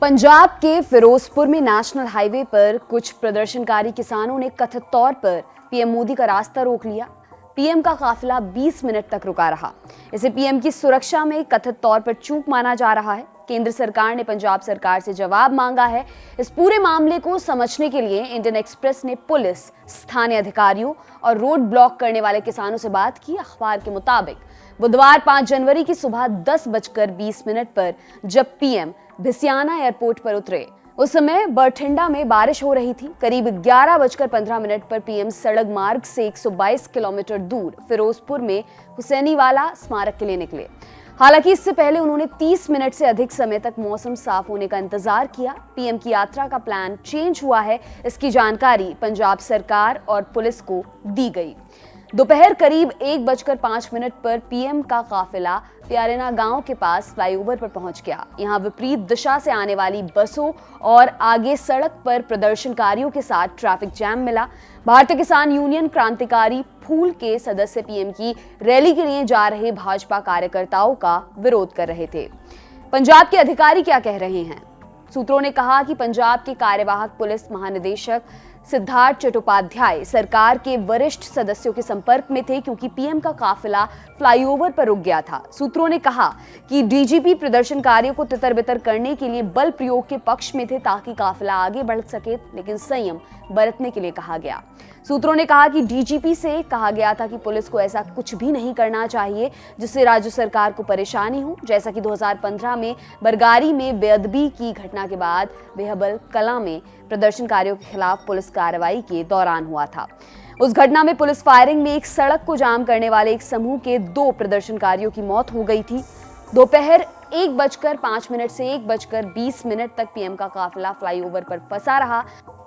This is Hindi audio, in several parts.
पंजाब के फिरोजपुर में नेशनल हाईवे पर कुछ प्रदर्शनकारी किसानों ने कथित तौर पर पीएम मोदी का रास्ता रोक लिया। पीएम का काफिला 20 मिनट तक रुका रहा। इसे पीएम की सुरक्षा में कथित तौर पर चूक माना जा रहा है। केंद्र सरकार ने पंजाब सरकार से जवाब मांगा है। इस पूरे मामले को समझने के लिए इंडियन एक्सप्रेस ने पुलिस, स्थानीय अधिकारियों और रोड ब्लॉक करने वाले किसानों से बात की। अखबार के मुताबिक बुधवार 5 जनवरी की सुबह 10:20 पर जब पीएम भिसियाना एयरपोर्ट पर उतरे, उस समय बरठिंडा में बारिश हो रही थी। करीब 11:15 पर पीएम सड़क मार्ग से 122 किलोमीटर दूर फिरोजपुर में हुसैनीवाला स्मारक के लिए निकले। हालांकि इससे पहले उन्होंने 30 मिनट से अधिक समय तक मौसम साफ होने का इंतजार किया। पीएम की यात्रा का प्लान चेंज हुआ है, इसकी जानकारी पंजाब सरकार और पुलिस को दी गई। दोपहर करीब 1:05 पर पीएम का काफिला प्यारेना गांव के पास फ्लाईओवर पर पहुंच गया। यहां विपरीत दिशा से आने वाली बसों और आगे सड़क पर प्रदर्शनकारियों के साथ ट्रैफिक जैम मिला। भारतीय किसान यूनियन क्रांतिकारी फूल के सदस्य पीएम की रैली के लिए जा रहे भाजपा कार्यकर्ताओं का विरोध कर रहे थे। पंजाब के अधिकारी क्या कह रहे हैं? सूत्रों ने कहा कि पंजाब के कार्यवाहक पुलिस महानिदेशक सिद्धार्थ चट्टोपाध्याय सरकार के वरिष्ठ सदस्यों के संपर्क में थे, क्योंकि पीएम का काफिला फ्लाईओवर पर रुक गया था। सूत्रों ने कहा कि डीजीपी प्रदर्शनकारियों को तितर-बितर करने के लिए बल प्रयोग के पक्ष में थे ताकि काफिला आगे बढ़ सके, लेकिन संयम बरतने के लिए कहा गया। सूत्रों ने कहा कि डीजीपी से कहा गया था कि पुलिस को ऐसा कुछ भी नहीं करना चाहिए जिससे राज्य सरकार को परेशानी हो, जैसा कि 2015 में बरगारी में बेअदबी की घटना के बाद बेहबल कला में प्रदर्शनकारियों के खिलाफ पुलिस कार्रवाई के दौरान हुआ था। उस घटना में पुलिस फायरिंग में एक सड़क को जाम करने वाले एक समूह के 2 प्रदर्शनकारियों की मौत हो गई थी। दोपहर 1:05 से 1:20 तक पीएम का काफिला फ्लाईओवर पर फंसा रहा।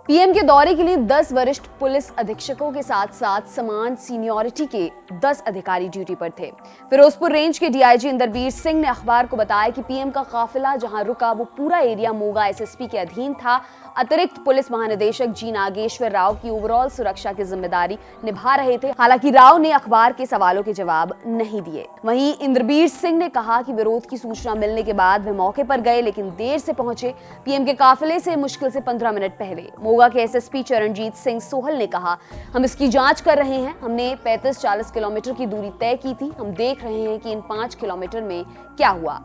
पीएम के दौरे के लिए 10 वरिष्ठ पुलिस अधीक्षकों के साथ साथ समान सीनियरिटी के 10 अधिकारी ड्यूटी पर थे। फिरोजपुर रेंज के डीआईजी इंद्रबीर सिंह ने अखबार को बताया कि पीएम का काफिला जहां रुका वो पूरा एरिया मोगा एसएसपी के अधीन था। अतिरिक्त पुलिस महानिदेशक जी नागेश्वर राव की ओवरऑल सुरक्षा की जिम्मेदारी निभा रहे थे। हालांकि राव ने अखबार के सवालों के जवाब नहीं दिए। वहीं इंद्रबीर सिंह ने कहा कि विरोध की सूचना मिलने के बाद वे मौके पर गए, लेकिन देर से पहुंचे। पीएम के काफिले से मुश्किल से 15 मिनट पहले मोगा के एसएसपी चरणजीत सिंह सोहल ने कहा, हम इसकी जांच कर रहे हैं। हमने 35-40 किलोमीटर की दूरी तय की थी। हम देख रहे हैं कि इन 5 किलोमीटर में क्या हुआ।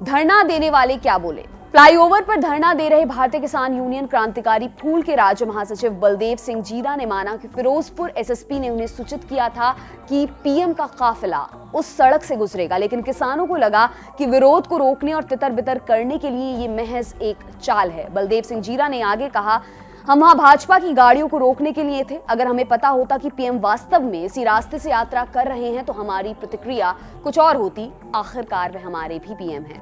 धरना देने वाले क्या बोले? फ्लाईओवर पर धरना दे रहे भारतीय किसान यूनियन क्रांतिकारी फूल के राज्य महासचिव बलदेव सिंह जीरा ने माना कि फिरोजपुर एसएसपी ने उन्हें सूचित किया था कि पीएम का काफिला उस सड़क से गुजरेगा, लेकिन किसानों को लगा कि विरोध को रोकने और तितर-बितर करने के लिए ये महज एक चाल है। बलदेव सिंह जीरा ने आगे कहा, हम वहां भाजपा की गाड़ियों को रोकने के लिए थे। अगर हमें पता होता कि पीएम वास्तव में इसी रास्ते से यात्रा कर रहे हैं तो हमारी प्रतिक्रिया कुछ और होती। आखिरकार वे हमारे भी पीएम हैं।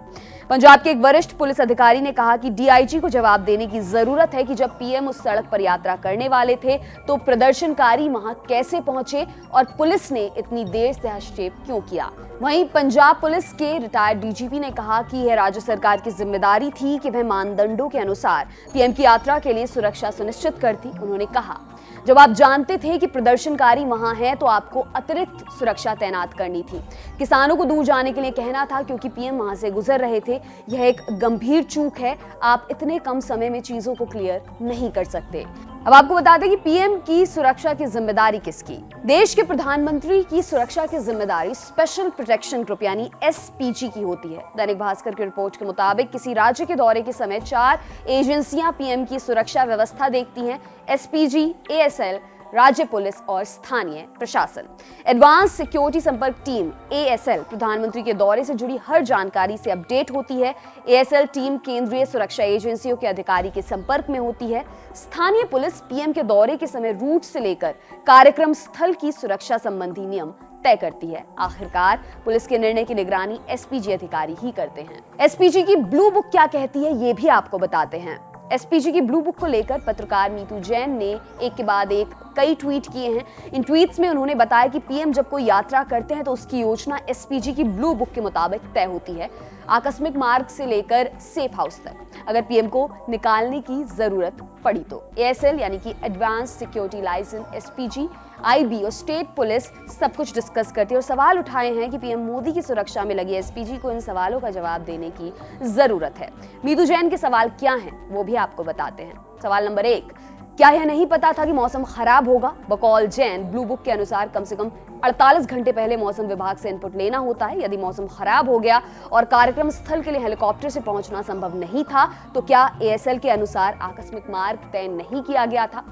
पंजाब के एक वरिष्ठ पुलिस अधिकारी ने कहा कि डीआईजी को जवाब देने की जरूरत है कि जब पीएम उस सड़क पर यात्रा करने वाले थे तो प्रदर्शनकारी वहां कैसे पहुंचे और पुलिस ने इतनी देर से हस्तक्षेप क्यों किया। वहीं पंजाब पुलिस के रिटायर्ड डीजीपी ने कहा कि यह राज्य सरकार की जिम्मेदारी थी कि वह मानदंडों के अनुसार पीएम की यात्रा के लिए सुरक्षा सुनिश्चित करती। उन्होंने कहा, जब आप जानते थे कि प्रदर्शनकारी वहां हैं तो आपको अतिरिक्त सुरक्षा तैनात करनी थी। किसानों को दूर जाने के लिए कहना था क्योंकि पीएम वहां से गुजर रहे थे। यह एक गंभीर चूक है। आप इतने कम समय में चीजों को क्लियर नहीं कर सकते। अब आपको बता दें कि पीएम की सुरक्षा की जिम्मेदारी किसकी? देश के प्रधानमंत्री की सुरक्षा की जिम्मेदारी स्पेशल प्रोटेक्शन ग्रुप यानी एसपीजी की होती है। दैनिक भास्कर की रिपोर्ट के मुताबिक किसी राज्य के दौरे के समय 4 एजेंसियां पीएम की सुरक्षा व्यवस्था देखती हैं: एसपीजी, एएसएल, राज्य पुलिस और स्थानीय प्रशासन। एडवांस सिक्योरिटी संपर्क टीम एएसएल प्रधानमंत्री के दौरे से जुड़ी हर जानकारी से अपडेट होती है। एएसएल टीम केंद्रीय सुरक्षा एजेंसियों के अधिकारी के संपर्क में होती है। स्थानीय पुलिस पीएम के दौरे के समय रूट से लेकर कार्यक्रम स्थल की सुरक्षा संबंधी नियम तय करती है। आखिरकार पुलिस के निर्णय की निगरानी एसपीजी अधिकारी ही करते हैं। एसपीजी की ब्लू बुक क्या कहती है, ये भी आपको बताते हैं। एसपीजी की ब्लू बुक को लेकर पत्रकार नीतू जैन ने एक के बाद एक कई ट्वीट किए हैं। इन ट्वीट्स में उन्होंने बताया कि पीएम जब कोई यात्रा करते हैं तो उसकी योजना एसपीजी की ब्लू बुक के मुताबिक तय होती है, आकस्मिक मार्ग से लेकर सेफ हाउस तक। अगर पीएम को निकालने की जरूरत पड़ी तो एएसएल यानी कि advance security license SPG IB और स्टेट पुलिस सब कुछ डिस्कस करती है और सवाल उठाए हैं कि पीएम मोदी की सुरक्षा में लगी एसपीजी को इन सवालों का जवाब देने की जरूरत है। मीतू जैन के सवाल क्या हैं वो भी आपको बताते हैं। सवाल नंबर 1, क्या यह नहीं पता था कि मौसम खराब होगा? बकौल जैन, ब्लू बुक के अनुसार कम से कम 48 घंटे पहले मौसम विभाग से इनपुट लेना होता है। यदि मौसम खराब हो गया और कार्यक्रम स्थल के लिए हेलीकॉप्टर से पहुंचना संभव नहीं था तो क्या एएसएल के अनुसार आकस्मिक मार्ग तय नहीं किया गया था?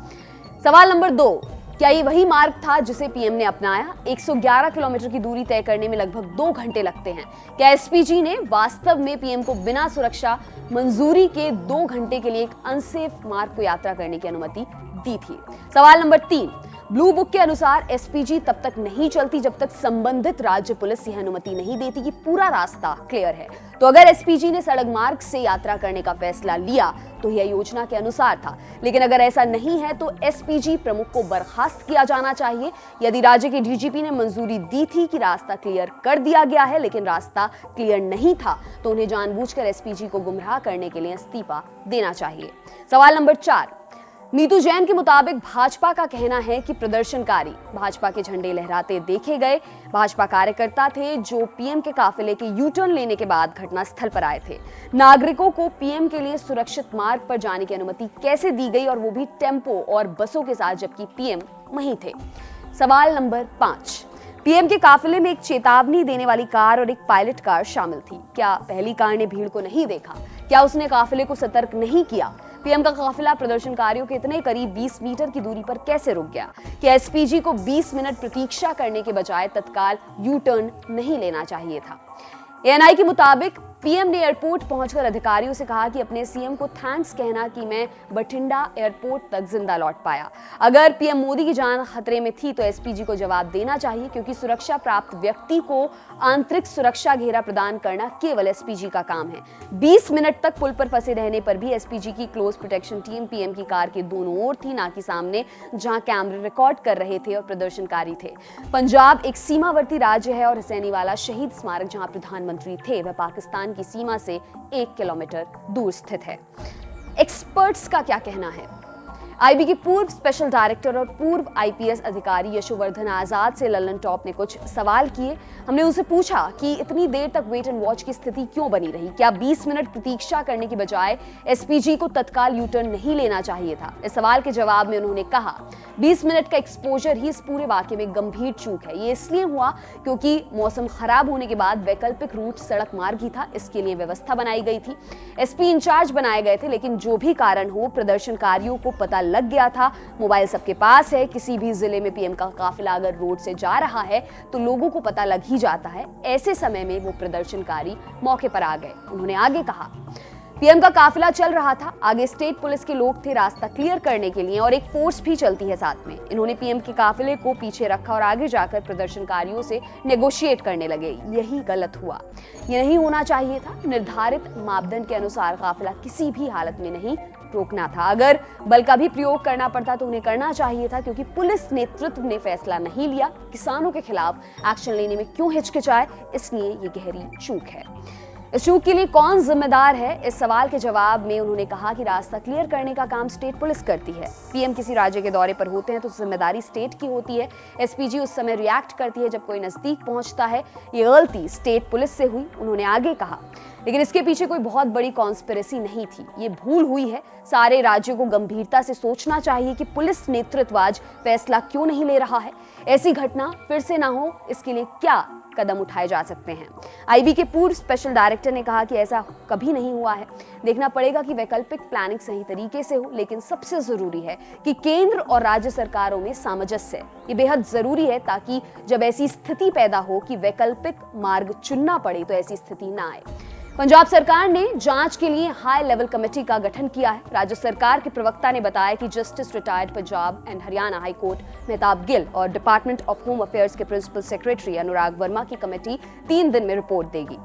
सवाल नंबर 2, क्या ये वही मार्ग था जिसे पीएम ने अपनाया? 111 किलोमीटर की दूरी तय करने में लगभग 2 घंटे लगते हैं। क्या एसपीजी ने वास्तव में पीएम को बिना सुरक्षा मंजूरी के 2 घंटे के लिए एक अनसेफ मार्ग को यात्रा करने की अनुमति दी थी? सवाल नंबर 3, ब्लू बुक के अनुसार एसपीजी तब तक नहीं चलती जब तक संबंधित राज्य पुलिस यह अनुमति नहीं देती कि पूरा रास्ता क्लियर है। तो अगर एसपीजी ने सड़क मार्ग से यात्रा करने का फैसला लिया तो यह योजना के अनुसार था, लेकिन अगर ऐसा नहीं है तो एसपीजी प्रमुख को बर्खास्त किया जाना चाहिए। यदि राज्य के डीजीपी ने मंजूरी दी थी कि रास्ता क्लियर कर दिया गया है लेकिन रास्ता क्लियर नहीं था तो उन्हें जानबूझकर एसपीजी को गुमराह करने के लिए इस्तीफा देना चाहिए। सवाल नंबर 4, मीतू जैन के मुताबिक भाजपा का कहना है कि प्रदर्शनकारी भाजपा के झंडे लहराते देखे गए। भाजपा कार्यकर्ता थे जो पीएम के काफिले के यू टर्न लेने के बाद घटनास्थल पर आए थे। नागरिकों को पीएम के लिए सुरक्षित मार्ग पर जाने की अनुमति कैसे दी गई और वो भी टेम्पो और बसों के साथ जबकि पीएम वहीं थे? सवाल नंबर 5, पीएम के काफिले में एक चेतावनी देने वाली कार और एक पायलट कार शामिल थी। क्या पहली कार ने भीड़ को नहीं देखा? क्या उसने काफिले को सतर्क नहीं किया? पीएम का काफिला प्रदर्शनकारियों के इतने करीब 20 मीटर की दूरी पर कैसे रुक गया? क्या एसपीजी को 20 मिनट प्रतीक्षा करने के बजाय तत्काल यू टर्न नहीं लेना चाहिए था? एएनआई के मुताबिक पीएम ने एयरपोर्ट पहुंचकर अधिकारियों से कहा कि अपने सीएम को थैंक्स कहना कि मैं बठिंडा एयरपोर्ट तक जिंदा लौट पाया। अगर पीएम मोदी की जान खतरे में थी तो एसपीजी को जवाब देना चाहिए, क्योंकि सुरक्षा प्राप्त व्यक्ति को आंतरिक सुरक्षा घेरा प्रदान करना केवल एसपीजी का काम है। 20 मिनट तक पुल पर फंसे रहने पर भी एसपीजी की क्लोज प्रोटेक्शन टीम पीएम की कार के दोनों ओर थी, ना कि सामने जहां कैमरे रिकॉर्ड कर रहे थे और प्रदर्शनकारी थे। पंजाब एक सीमावर्ती राज्य है और हुसैनीवाला शहीद स्मारक जहां प्रधानमंत्री थे वह पाकिस्तान की सीमा से 1 किलोमीटर दूर स्थित है। एक्सपर्ट्स का क्या कहना है? आईबी के पूर्व स्पेशल डायरेक्टर और पूर्व आईपीएस अधिकारी यशोवर्धन आजाद से ललन टॉप ने कुछ सवाल किए। हमने उनसे पूछा कि इतनी देर तक वेट एंड वॉच की स्थिति क्यों बनी रही? क्या 20 मिनट प्रतीक्षा करने के बजाय एसपीजी को तत्काल यू टर्न नहीं लेना चाहिए था? इस सवाल के जवाब में उन्होंने कहा, 20 मिनट का एक्सपोजर ही इस पूरे वाकये में गंभीर चूक है। ये इसलिए हुआ क्योंकि मौसम खराब होने के बाद वैकल्पिक रूट सड़क मार्ग ही था, इसके लिए व्यवस्था बनाई गई थी। एसपी इंचार्ज बनाए गए थे, लेकिन जो भी कारण हो प्रदर्शनकारियों को पता लग गया था। मोबाइल सबके पास है, किसी भी जिले में पीएम का काफिला अगर रोड से जा रहा है तो लोगों को पता लग ही जाता है। ऐसे समय में वो प्रदर्शनकारी मौके पर आ गए। उन्होंने आगे कहा, पीएम का काफिला चल रहा था, आगे स्टेट पुलिस के लोग थे रास्ता क्लियर करने के लिए और एक फोर्स भी चलती है साथ में। इन्होंने पीएम के काफिले को पीछे रखा और आगे जाकर प्रदर्शनकारियों से नेगोशिएट करने लगे। यही गलत हुआ, ये नहीं होना चाहिए था। निर्धारित मापदंड के अनुसार काफिला किसी भी हालत में नहीं रोकना था। अगर बल का भी प्रयोग करना पड़ता तो उन्हें करना चाहिए था, क्योंकि पुलिस नेतृत्व ने फैसला नहीं लिया। किसानों के खिलाफ एक्शन लेने में क्यों हिचकिचाए, इसलिए ये गहरी चूक है। इस चूक के लिए कौन जिम्मेदार है? इस सवाल के जवाब में उन्होंने कहा कि रास्ता क्लियर करने का काम स्टेट पुलिस करती है। पीएम किसी राज्य के दौरे पर होते हैं तो जिम्मेदारी स्टेट की होती है। एसपीजी उस समय रिएक्ट करती है जब कोई नजदीक पहुंचता है। ये गलती स्टेट पुलिस से हुई, उन्होंने आगे कहा, लेकिन इसके पीछे कोई बहुत बड़ी कॉन्स्पिरेसी नहीं थी। ये भूल हुई है। सारे राज्यों को गंभीरता से सोचना चाहिए कि पुलिस नेतृत्व आज फैसला क्यों नहीं ले रहा है। ऐसी घटना फिर से ना हो, इसके लिए क्या कदम उठाए जा सकते हैं? आईबी के पूर्व स्पेशल डायरेक्टर ने कहा कि ऐसा कभी नहीं हुआ है। देखना पड़ेगा कि वैकल्पिक प्लानिंग सही तरीके से हो, लेकिन सबसे जरूरी है कि केंद्र और राज्य सरकारों में सामंजस्य, ये बेहद जरूरी है, ताकि जब ऐसी स्थिति पैदा हो कि वैकल्पिक मार्ग चुनना पड़े तो ऐसी स्थिति ना आए। पंजाब सरकार ने जांच के लिए हाई लेवल कमेटी का गठन किया है। राज्य सरकार के प्रवक्ता ने बताया कि justice retired Punjab and Haryana high court Mehtab Gill और डिपार्टमेंट ऑफ होम अफेयर्स के प्रिंसिपल सेक्रेटरी अनुराग वर्मा की कमेटी 3 दिन में रिपोर्ट देगी।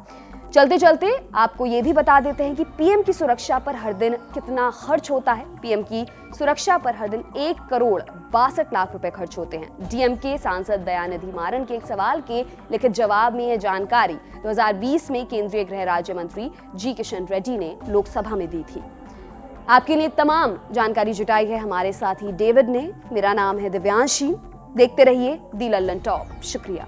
चलते चलते आपको ये भी बता देते हैं कि पीएम की सुरक्षा पर हर दिन कितना खर्च होता है। पीएम की सुरक्षा पर हर दिन 1 करोड़ 62 लाख रुपए खर्च होते हैं। डीएमके सांसद दयानिधि मारन के एक सवाल के लिखित जवाब में यह जानकारी 2020 में केंद्रीय गृह राज्य मंत्री जी किशन रेड्डी ने लोकसभा में दी थी। आपके लिए तमाम जानकारी जुटाई है हमारे साथी डेविड ने। मेरा नाम है दिव्यांशी। देखते रहिए दी लल्लन टॉप। शुक्रिया।